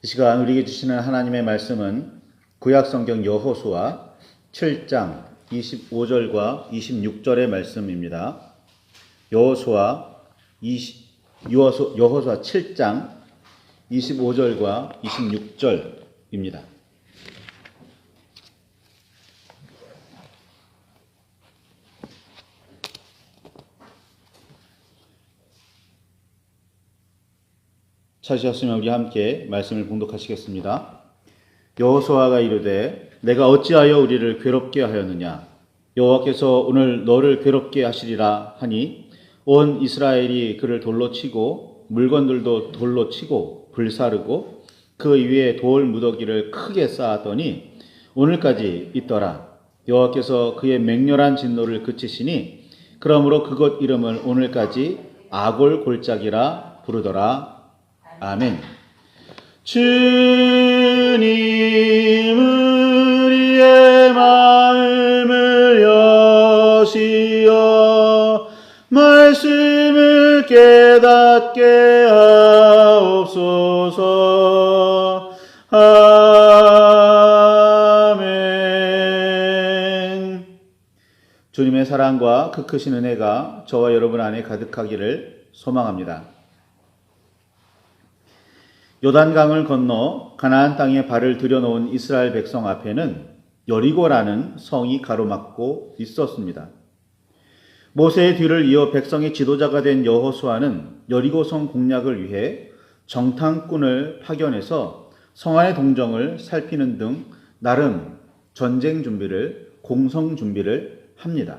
이 시간 우리에게 주시는 하나님의 말씀은 구약성경 여호수아 7장 25절과 26절의 말씀입니다. 여호수아 7장 25절과 26절입니다. 찾으셨으면 우리 함께 말씀을 봉독하시겠습니다. 여호수아가 이르되 내가 어찌하여 우리를 괴롭게 하였느냐 여호와께서 오늘 너를 괴롭게 하시리라 하니 온 이스라엘이 그를 돌로 치고 물건들도 돌로 치고 불사르고 그 위에 돌 무더기를 크게 쌓았더니 오늘까지 있더라. 여호와께서 그의 맹렬한 진노를 그치시니 그러므로 그곳 이름을 오늘까지 아골 골짜기라 부르더라. 아멘. 주님 우리의 마음을 여시어 말씀을 깨닫게 하옵소서. 아멘. 주님의 사랑과 그 크신 은혜가 저와 여러분 안에 가득하기를 소망합니다. 요단강을 건너 가나안 땅에 발을 들여놓은 이스라엘 백성 앞에는 여리고라는 성이 가로막고 있었습니다. 모세의 뒤를 이어 백성의 지도자가 된 여호수아는 여리고성 공략을 위해 정탐꾼을 파견해서 성 안의 동정을 살피는 등 나름 공성 준비를 합니다.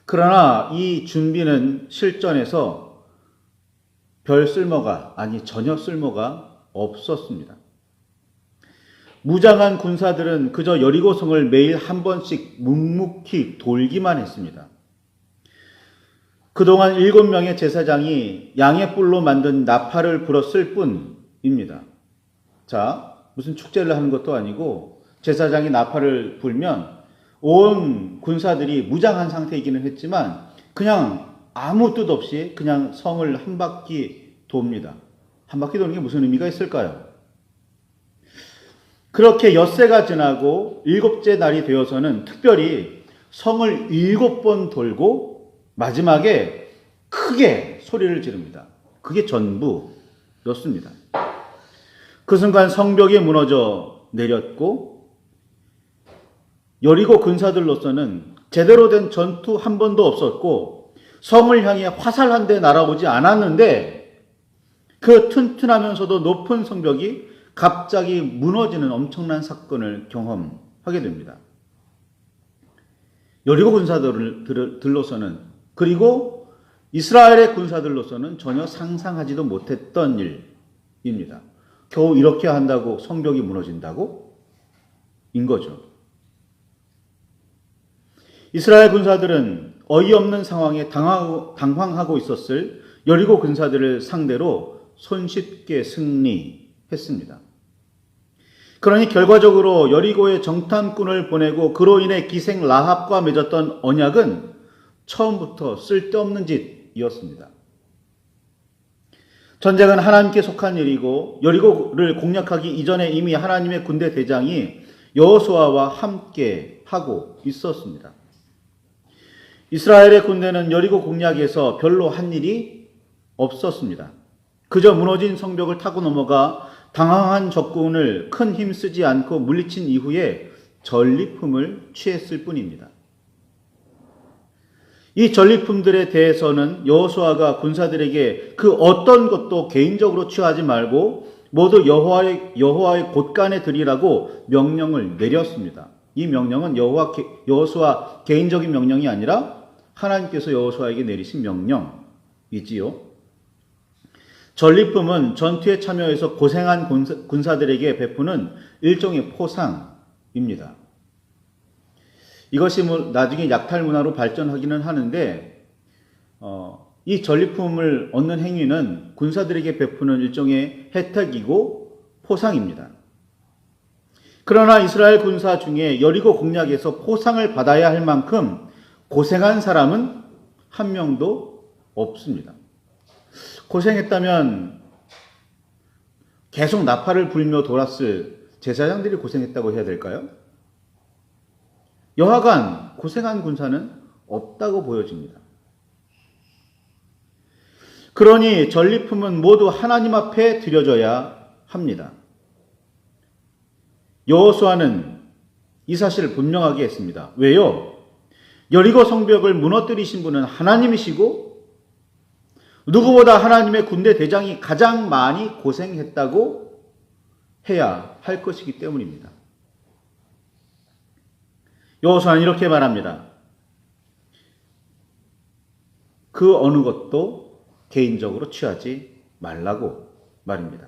그러나 이 준비는 실전에서 전혀 쓸모가 없었습니다. 무장한 군사들은 그저 여리고성을 매일 한 번씩 묵묵히 돌기만 했습니다. 그동안 7명의 제사장이 양의 뿔로 만든 나팔을 불었을 뿐입니다. 자, 무슨 축제를 하는 것도 아니고 제사장이 나팔을 불면 온 군사들이 무장한 상태이기는 했지만 그냥 아무 뜻 없이 그냥 성을 한 바퀴 돕니다. 한 바퀴 도는 게 무슨 의미가 있을까요? 그렇게 엿새가 지나고 7째 날이 되어서는 특별히 성을 7번 돌고 마지막에 크게 소리를 지릅니다. 그게 전부였습니다. 그 순간 성벽이 무너져 내렸고 여리고 군사들로서는 제대로 된 전투 한 번도 없었고 성을 향해 화살 한 대 날아오지 않았는데 그 튼튼하면서도 높은 성벽이 갑자기 무너지는 엄청난 사건을 경험하게 됩니다. 여리고 군사들로서는 그리고 이스라엘의 군사들로서는 전혀 상상하지도 못했던 일입니다. 겨우 이렇게 한다고 성벽이 무너진다고? 인 거죠. 이스라엘 군사들은 어이없는 상황에 당황하고 있었을 여리고 군사들을 상대로 손쉽게 승리했습니다. 그러니 결과적으로 여리고에 정탐꾼을 보내고 그로 인해 기생 라합과 맺었던 언약은 처음부터 쓸데없는 짓이었습니다. 전쟁은 하나님께 속한 일이고 여리고를 공략하기 이전에 이미 하나님의 군대 대장이 여호수아와 함께 하고 있었습니다. 이스라엘의 군대는 여리고 공략에서 별로 한 일이 없었습니다. 그저 무너진 성벽을 타고 넘어가 당황한 적군을 큰 힘 쓰지 않고 물리친 이후에 전리품을 취했을 뿐입니다. 이 전리품들에 대해서는 여호수아가 군사들에게 그 어떤 것도 개인적으로 취하지 말고 모두 여호와의 곳간에 드리라고 명령을 내렸습니다. 이 명령은 여호수아 개인적인 명령이 아니라 하나님께서 여호수아에게 내리신 명령이지요. 전리품은 전투에 참여해서 고생한 군사들에게 베푸는 일종의 포상입니다. 이것이 나중에 약탈 문화로 발전하기는 하는데 이 전리품을 얻는 행위는 군사들에게 베푸는 일종의 혜택이고 포상입니다. 그러나 이스라엘 군사 중에 여리고 공략에서 포상을 받아야 할 만큼 고생한 사람은 한 명도 없습니다. 고생했다면 계속 나팔을 불며 돌았을 제사장들이 고생했다고 해야 될까요? 여하간 고생한 군사는 없다고 보여집니다. 그러니 전리품은 모두 하나님 앞에 드려져야 합니다. 여호수아는 이 사실을 분명하게 했습니다. 왜요? 여리고 성벽을 무너뜨리신 분은 하나님이시고 누구보다 하나님의 군대 대장이 가장 많이 고생했다고 해야 할 것이기 때문입니다. 여호수아는 이렇게 말합니다. 그 어느 것도 개인적으로 취하지 말라고 말입니다.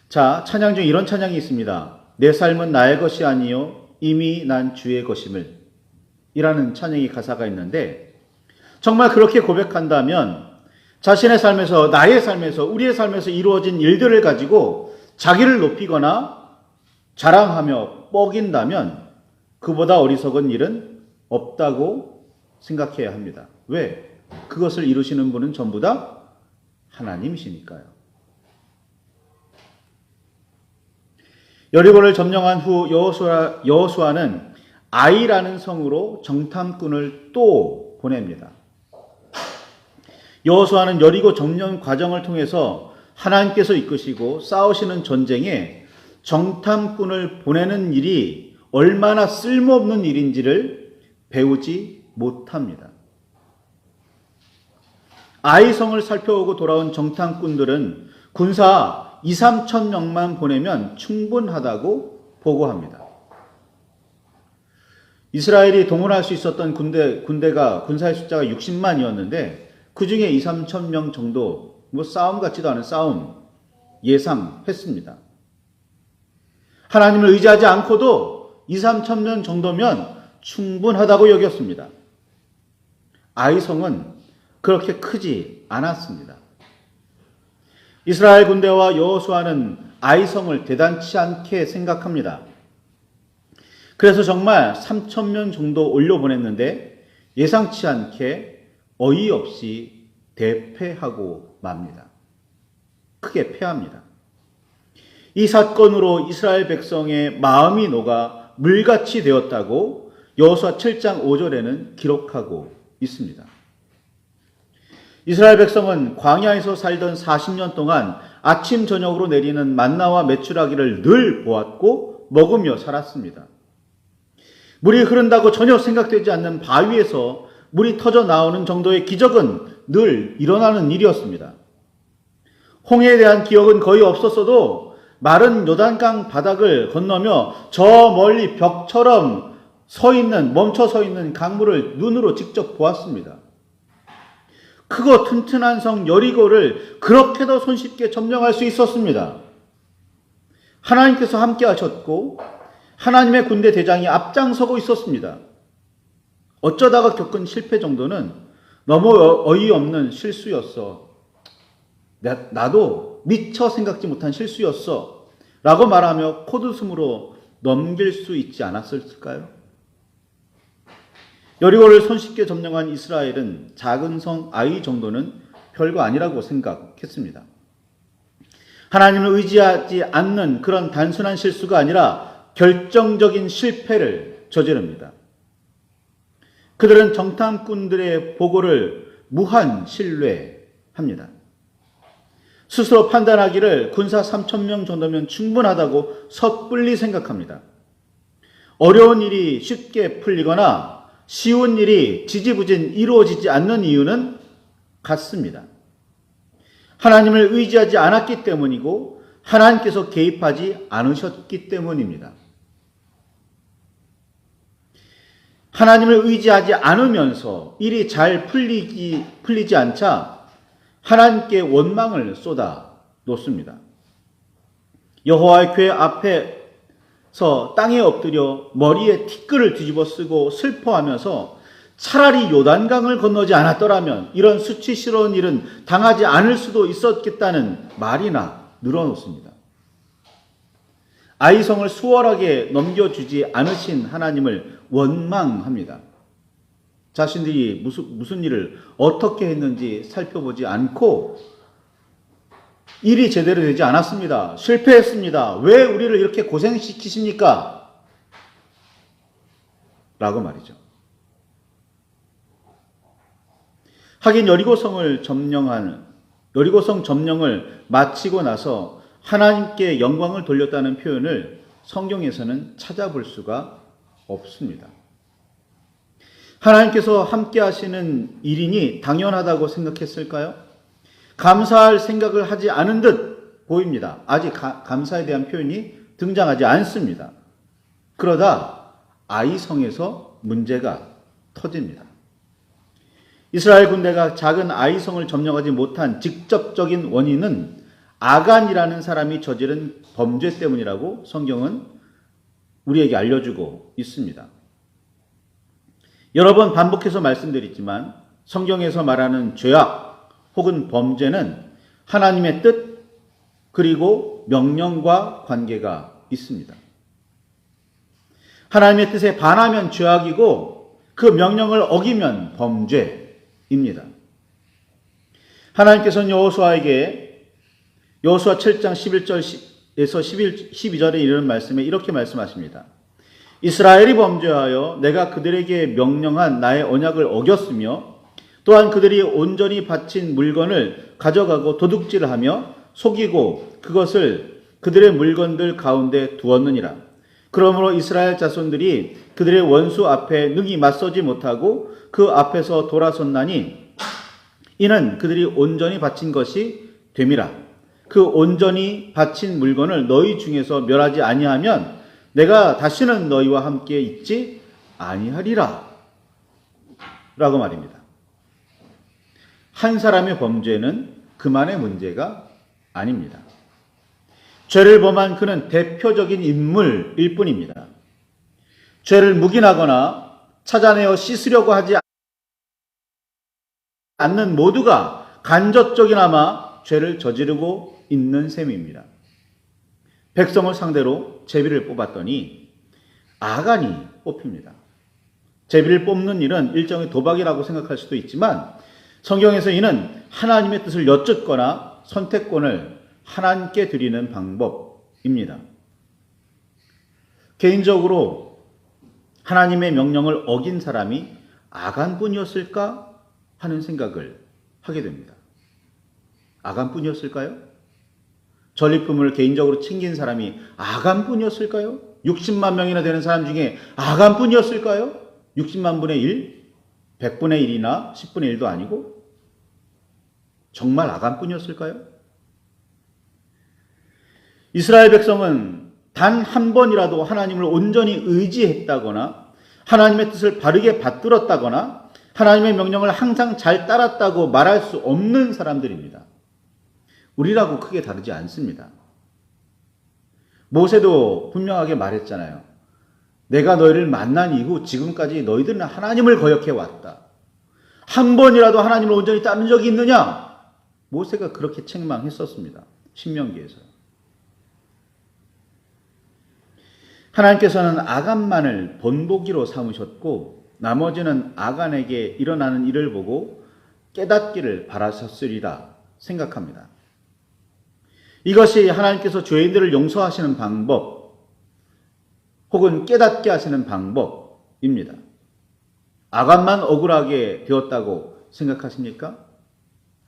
자, 찬양 중에 이런 찬양이 있습니다. 내 삶은 나의 것이 아니요 이미 난 주의 것임을 이라는 찬양의 가사가 있는데 정말 그렇게 고백한다면 자신의 삶에서 나의 삶에서 우리의 삶에서 이루어진 일들을 가지고 자기를 높이거나 자랑하며 뻐긴다면 그보다 어리석은 일은 없다고 생각해야 합니다. 왜? 그것을 이루시는 분은 전부 다 하나님이시니까요. 여리고를 점령한 후 여호수아는 아이라는 성으로 정탐꾼을 또 보냅니다. 여호수아는 여리고 점령 과정을 통해서 하나님께서 이끄시고 싸우시는 전쟁에 정탐꾼을 보내는 일이 얼마나 쓸모없는 일인지를 배우지 못합니다. 아이성을 살펴오고 돌아온 정탐꾼들은 군사 2, 3천 명만 보내면 충분하다고 보고합니다. 이스라엘이 동원할 수 있었던 군대가 군사의 숫자가 60만이었는데 그 중에 2, 3천 명 정도 싸움 같지도 않은 싸움 예상했습니다. 하나님을 의지하지 않고도 2, 3천 명 정도면 충분하다고 여겼습니다. 아이성은 그렇게 크지 않았습니다. 이스라엘 군대와 여호수아는 아이성을 대단치 않게 생각합니다. 그래서 정말 3천 명 정도 올려보냈는데 예상치 않게 어이없이 대패하고 맙니다. 크게 패합니다. 이 사건으로 이스라엘 백성의 마음이 녹아 물같이 되었다고 여호수아 7장 5절에는 기록하고 있습니다. 이스라엘 백성은 광야에서 살던 40년 동안 아침 저녁으로 내리는 만나와 메추라기를 늘 보았고 먹으며 살았습니다. 물이 흐른다고 전혀 생각되지 않는 바위에서 물이 터져 나오는 정도의 기적은 늘 일어나는 일이었습니다. 홍해에 대한 기억은 거의 없었어도 마른 요단강 바닥을 건너며 저 멀리 벽처럼 멈춰 서 있는 강물을 눈으로 직접 보았습니다. 크고 튼튼한 성 여리고를 그렇게도 손쉽게 점령할 수 있었습니다. 하나님께서 함께 하셨고 하나님의 군대 대장이 앞장서고 있었습니다. 어쩌다가 겪은 실패 정도는 너무 어이없는 실수였어. 나도 미처 생각지 못한 실수였어. 라고 말하며 콧웃음으로 넘길 수 있지 않았을까요? 여리고를 손쉽게 점령한 이스라엘은 작은 성 아이 정도는 별거 아니라고 생각했습니다. 하나님을 의지하지 않는 그런 단순한 실수가 아니라 결정적인 실패를 저지릅니다. 그들은 정탐꾼들의 보고를 무한 신뢰합니다. 스스로 판단하기를 군사 3천 명 정도면 충분하다고 섣불리 생각합니다. 어려운 일이 쉽게 풀리거나 쉬운 일이 지지부진 이루어지지 않는 이유는 같습니다. 하나님을 의지하지 않았기 때문이고 하나님께서 개입하지 않으셨기 때문입니다. 하나님을 의지하지 않으면서 일이 잘 풀리지 않자 하나님께 원망을 쏟아 놓습니다. 여호와의 궤 앞에서 땅에 엎드려 머리에 티끌을 뒤집어 쓰고 슬퍼하면서 차라리 요단강을 건너지 않았더라면 이런 수치스러운 일은 당하지 않을 수도 있었겠다는 말이나 늘어놓습니다. 아이성을 수월하게 넘겨주지 않으신 하나님을 원망합니다. 자신들이 무슨 일을 어떻게 했는지 살펴보지 않고 일이 제대로 되지 않았습니다. 실패했습니다. 왜 우리를 이렇게 고생시키십니까? 라고 말이죠. 하긴 여리고성 점령을 마치고 나서 하나님께 영광을 돌렸다는 표현을 성경에서는 찾아볼 수가 없습니다. 하나님께서 함께 하시는 일이니 당연하다고 생각했을까요? 감사할 생각을 하지 않은 듯 보입니다. 아직 감사에 대한 표현이 등장하지 않습니다. 그러다 아이성에서 문제가 터집니다. 이스라엘 군대가 작은 아이성을 점령하지 못한 직접적인 원인은 아간이라는 사람이 저지른 범죄 때문이라고 성경은 우리에게 알려주고 있습니다. 여러 번 반복해서 말씀드렸지만 성경에서 말하는 죄악 혹은 범죄는 하나님의 뜻 그리고 명령과 관계가 있습니다. 하나님의 뜻에 반하면 죄악이고 그 명령을 어기면 범죄입니다. 하나님께서는 여호수아 7장 11절에서 12절에 이르는 말씀에 이렇게 말씀하십니다. 이스라엘이 범죄하여 내가 그들에게 명령한 나의 언약을 어겼으며 또한 그들이 온전히 바친 물건을 가져가고 도둑질하며 속이고 그것을 그들의 물건들 가운데 두었느니라. 그러므로 이스라엘 자손들이 그들의 원수 앞에 능히 맞서지 못하고 그 앞에서 돌아섰나니 이는 그들이 온전히 바친 것이 됨이라. 그 온전히 바친 물건을 너희 중에서 멸하지 아니하면 내가 다시는 너희와 함께 있지 아니하리라 라고 말입니다. 한 사람의 범죄는 그만의 문제가 아닙니다. 죄를 범한 그는 대표적인 인물일 뿐입니다. 죄를 묵인하거나 찾아내어 씻으려고 하지 않는 모두가 간접적이나마 죄를 저지르고 있는 셈입니다. 백성을 상대로 제비를 뽑았더니 아간이 뽑힙니다. 제비를 뽑는 일은 일종의 도박이라고 생각할 수도 있지만 성경에서 이는 하나님의 뜻을 여쭙거나 선택권을 하나님께 드리는 방법입니다. 개인적으로 하나님의 명령을 어긴 사람이 아간뿐이었을까 하는 생각을 하게 됩니다. 아간뿐이었을까요? 전리품을 개인적으로 챙긴 사람이 아간뿐이었을까요? 60만 명이나 되는 사람 중에 아간뿐이었을까요? 60만 분의 1? 100분의 1이나 10분의 1도 아니고? 정말 아간뿐이었을까요? 이스라엘 백성은 단 한 번이라도 하나님을 온전히 의지했다거나 하나님의 뜻을 바르게 받들었다거나 하나님의 명령을 항상 잘 따랐다고 말할 수 없는 사람들입니다. 우리라고 크게 다르지 않습니다. 모세도 분명하게 말했잖아요. 내가 너희를 만난 이후 지금까지 너희들은 하나님을 거역해 왔다. 한 번이라도 하나님을 온전히 따른 적이 있느냐? 모세가 그렇게 책망했었습니다. 신명기에서. 하나님께서는 아간만을 본보기로 삼으셨고 나머지는 아간에게 일어나는 일을 보고 깨닫기를 바라셨으리라 생각합니다. 이것이 하나님께서 죄인들을 용서하시는 방법 혹은 깨닫게 하시는 방법입니다. 아간만 억울하게 되었다고 생각하십니까?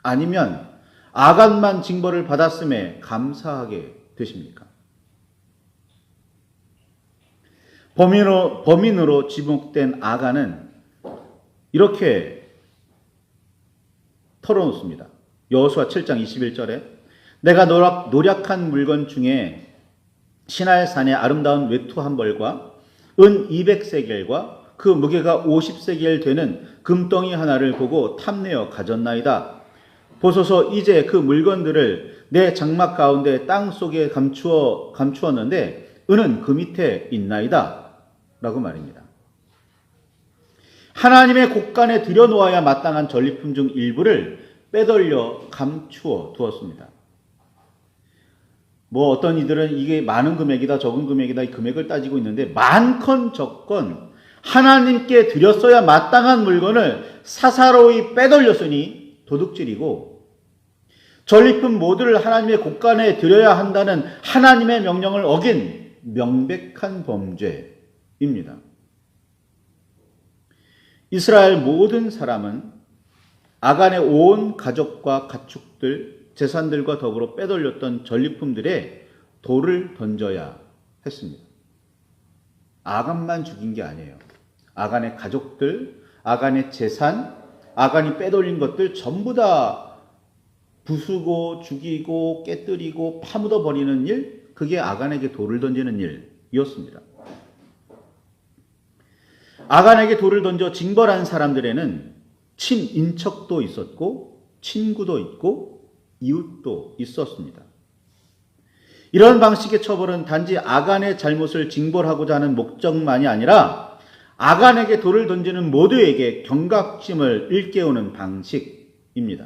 아니면 아간만 징벌을 받았음에 감사하게 되십니까? 범인으로 지목된 아간은 이렇게 털어놓습니다. 여호수아 7장 21절에 내가 노력한 물건 중에 시날 산의 아름다운 외투 한 벌과 은 200세겔과 그 무게가 50세겔 되는 금덩이 하나를 보고 탐내어 가졌나이다. 보소서 이제 그 물건들을 내 장막 가운데 땅 속에 감추었는데 은은 그 밑에 있나이다. 라고 말입니다. 하나님의 곳간에 들여놓아야 마땅한 전리품 중 일부를 빼돌려 감추어 두었습니다. 어떤 이들은 이게 많은 금액이다 적은 금액이다 이 금액을 따지고 있는데 많건 적건 하나님께 드렸어야 마땅한 물건을 사사로이 빼돌렸으니 도둑질이고 전리품 모두를 하나님의 곳간에 드려야 한다는 하나님의 명령을 어긴 명백한 범죄입니다. 이스라엘 모든 사람은 아간의 온 가족과 가축들, 재산들과 더불어 빼돌렸던 전리품들에 돌을 던져야 했습니다. 아간만 죽인 게 아니에요. 아간의 가족들, 아간의 재산, 아간이 빼돌린 것들 전부 다 부수고 죽이고 깨뜨리고 파묻어 버리는 일, 그게 아간에게 돌을 던지는 일이었습니다. 아간에게 돌을 던져 징벌한 사람들에는 친인척도 있었고 친구도 있고 이웃도 있었습니다. 이런 방식의 처벌은 단지 아간의 잘못을 징벌하고자 하는 목적만이 아니라 아간에게 돌을 던지는 모두에게 경각심을 일깨우는 방식입니다.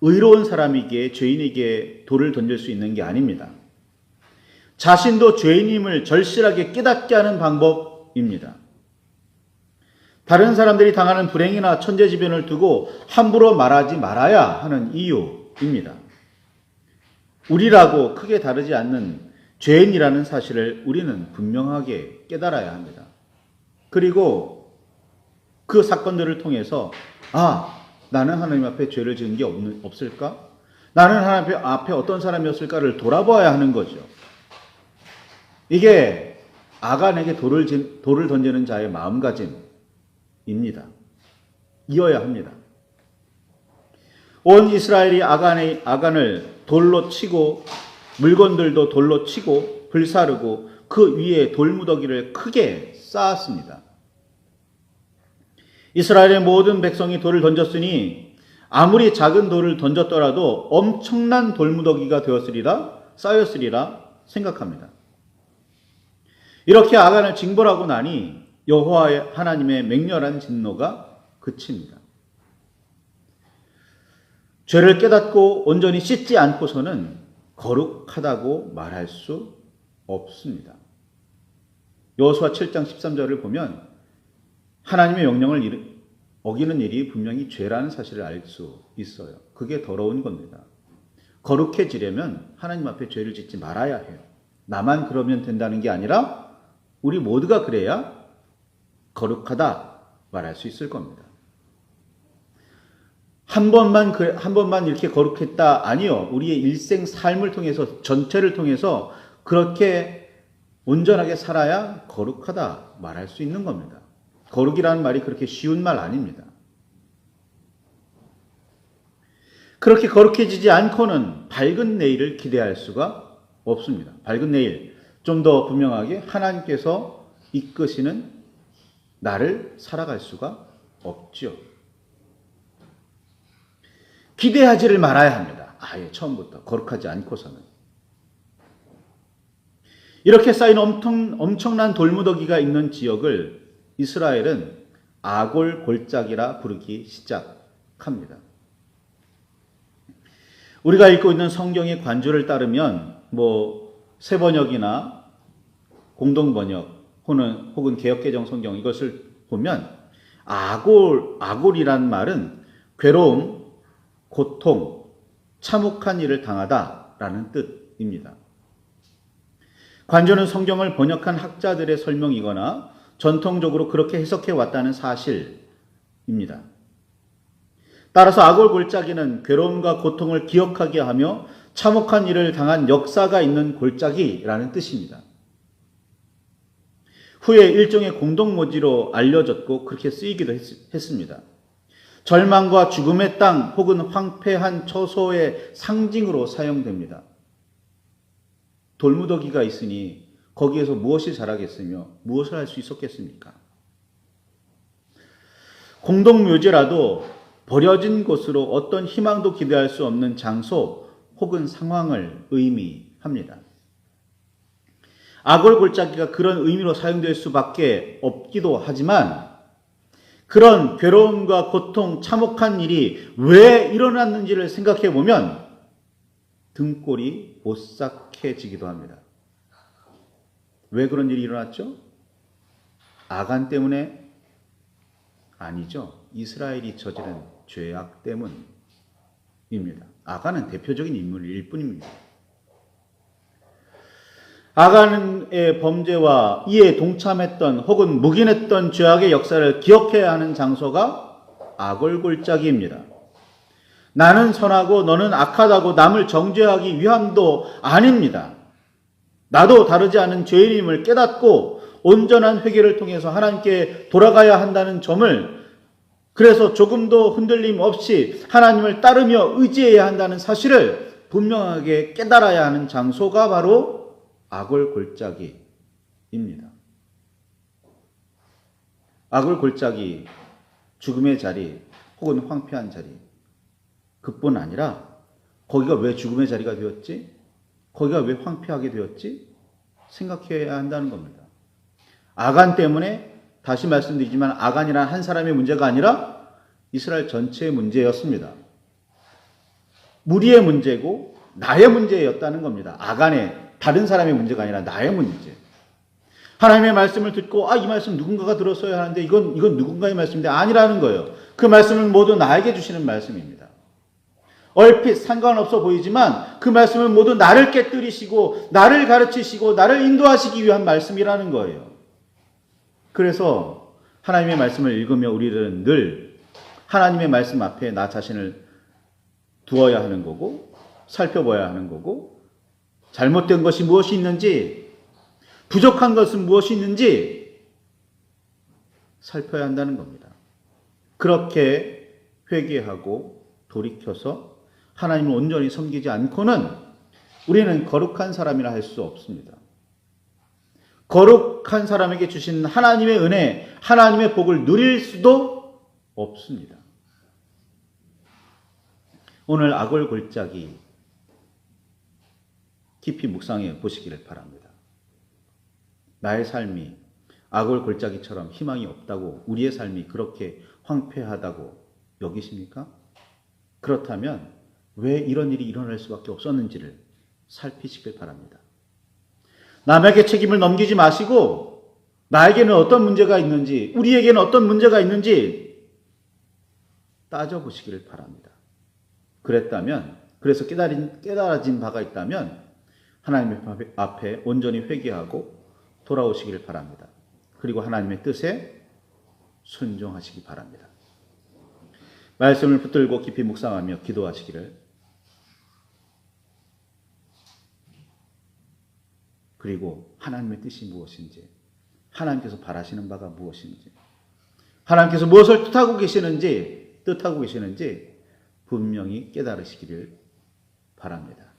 의로운 사람이기에 죄인에게 돌을 던질 수 있는 게 아닙니다. 자신도 죄인임을 절실하게 깨닫게 하는 방법입니다. 다른 사람들이 당하는 불행이나 천재지변을 두고 함부로 말하지 말아야 하는 이유입니다. 우리라고 크게 다르지 않는 죄인이라는 사실을 우리는 분명하게 깨달아야 합니다. 그리고 그 사건들을 통해서 나는 하나님 앞에 죄를 지은 게 없을까? 나는 하나님 앞에 어떤 사람이었을까를 돌아봐야 하는 거죠. 이게 아간에게 돌을 던지는 자의 마음가짐입니다. 이어야 합니다. 온 이스라엘이 아간을 돌로 치고 물건들도 돌로 치고 불사르고 그 위에 돌무더기를 크게 쌓았습니다. 이스라엘의 모든 백성이 돌을 던졌으니 아무리 작은 돌을 던졌더라도 엄청난 돌무더기가 쌓였으리라 생각합니다. 이렇게 아간을 징벌하고 나니 여호와 하나님의 맹렬한 진노가 그칩니다. 죄를 깨닫고 온전히 씻지 않고서는 거룩하다고 말할 수 없습니다. 여호수아 7장 13절을 보면 하나님의 명령을 어기는 일이 분명히 죄라는 사실을 알 수 있어요. 그게 더러운 겁니다. 거룩해지려면 하나님 앞에 죄를 짓지 말아야 해요. 나만 그러면 된다는 게 아니라 우리 모두가 그래야 거룩하다 말할 수 있을 겁니다. 한 번만 이렇게 거룩했다 아니요. 우리의 일생 삶을 통해서 전체를 통해서 그렇게 온전하게 살아야 거룩하다 말할 수 있는 겁니다. 거룩이라는 말이 그렇게 쉬운 말 아닙니다. 그렇게 거룩해지지 않고는 밝은 내일을 기대할 수가 없습니다. 밝은 내일, 좀 더 분명하게 하나님께서 이끄시는 나를 살아갈 수가 없죠. 기대하지를 말아야 합니다. 아예 처음부터 거룩하지 않고서는. 이렇게 쌓인 엄청난 돌무더기가 있는 지역을 이스라엘은 아골 골짜기라 부르기 시작합니다. 우리가 읽고 있는 성경의 관주를 따르면 새번역이나 공동번역 혹은 개역개정 성경 이것을 보면 아골이란 말은 괴로움, 고통, 참혹한 일을 당하다라는 뜻입니다. 관주는 성경을 번역한 학자들의 설명이거나 전통적으로 그렇게 해석해 왔다는 사실입니다. 따라서 아골 골짜기는 괴로움과 고통을 기억하게 하며 참혹한 일을 당한 역사가 있는 골짜기라는 뜻입니다. 후에 일종의 공동모지로 알려졌고 그렇게 쓰이기도 했습니다. 절망과 죽음의 땅 혹은 황폐한 처소의 상징으로 사용됩니다. 돌무더기가 있으니 거기에서 무엇이 자라겠으며 무엇을 할 수 있었겠습니까? 공동묘지라도 버려진 곳으로 어떤 희망도 기대할 수 없는 장소 혹은 상황을 의미합니다. 아골 골짜기가 그런 의미로 사용될 수밖에 없기도 하지만 그런 괴로움과 고통, 참혹한 일이 왜 일어났는지를 생각해 보면 등골이 오싹해지기도 합니다. 왜 그런 일이 일어났죠? 아간 때문에? 아니죠. 이스라엘이 저지른 죄악 때문입니다. 아간은 대표적인 인물일 뿐입니다. 아간의 범죄와 이에 동참했던 혹은 묵인했던 죄악의 역사를 기억해야 하는 장소가 아골골짜기입니다. 나는 선하고 너는 악하다고 남을 정죄하기 위함도 아닙니다. 나도 다르지 않은 죄인임을 깨닫고 온전한 회개를 통해서 하나님께 돌아가야 한다는 점을, 그래서 조금도 흔들림 없이 하나님을 따르며 의지해야 한다는 사실을 분명하게 깨달아야 하는 장소가 바로 아골골짜기입니다. 아골골짜기, 죽음의 자리 혹은 황폐한 자리, 그뿐 아니라 거기가 왜 죽음의 자리가 되었지? 거기가 왜 황폐하게 되었지? 생각해야 한다는 겁니다. 아간 때문에, 다시 말씀드리지만 아간이란 한 사람의 문제가 아니라 이스라엘 전체의 문제였습니다. 무리의 문제고 나의 문제였다는 겁니다. 아간의, 다른 사람의 문제가 아니라 나의 문제. 하나님의 말씀을 듣고 이 말씀 누군가가 들었어야 하는데 이건 누군가의 말씀인데 아니라는 거예요. 그 말씀은 모두 나에게 주시는 말씀입니다. 얼핏 상관없어 보이지만 그 말씀은 모두 나를 깨뜨리시고 나를 가르치시고 나를 인도하시기 위한 말씀이라는 거예요. 그래서 하나님의 말씀을 읽으며 우리들은 늘 하나님의 말씀 앞에 나 자신을 두어야 하는 거고, 살펴봐야 하는 거고, 잘못된 것이 무엇이 있는지, 부족한 것은 무엇이 있는지 살펴야 한다는 겁니다. 그렇게 회개하고 돌이켜서 하나님을 온전히 섬기지 않고는 우리는 거룩한 사람이라 할 수 없습니다. 거룩한 사람에게 주신 하나님의 은혜, 하나님의 복을 누릴 수도 없습니다. 오늘 아골골짜기 깊이 묵상해 보시기를 바랍니다. 나의 삶이 아골골짜기처럼 희망이 없다고, 우리의 삶이 그렇게 황폐하다고 여기십니까? 그렇다면 왜 이런 일이 일어날 수밖에 없었는지를 살피시길 바랍니다. 남에게 책임을 넘기지 마시고 나에게는 어떤 문제가 있는지, 우리에게는 어떤 문제가 있는지 따져보시기를 바랍니다. 그래서 깨달아진 바가 있다면 하나님 앞에 온전히 회개하고 돌아오시기를 바랍니다. 그리고 하나님의 뜻에 순종하시기 바랍니다. 말씀을 붙들고 깊이 묵상하며 기도하시기를, 그리고 하나님의 뜻이 무엇인지, 하나님께서 바라시는 바가 무엇인지, 하나님께서 무엇을 뜻하고 계시는지 분명히 깨달으시기를 바랍니다.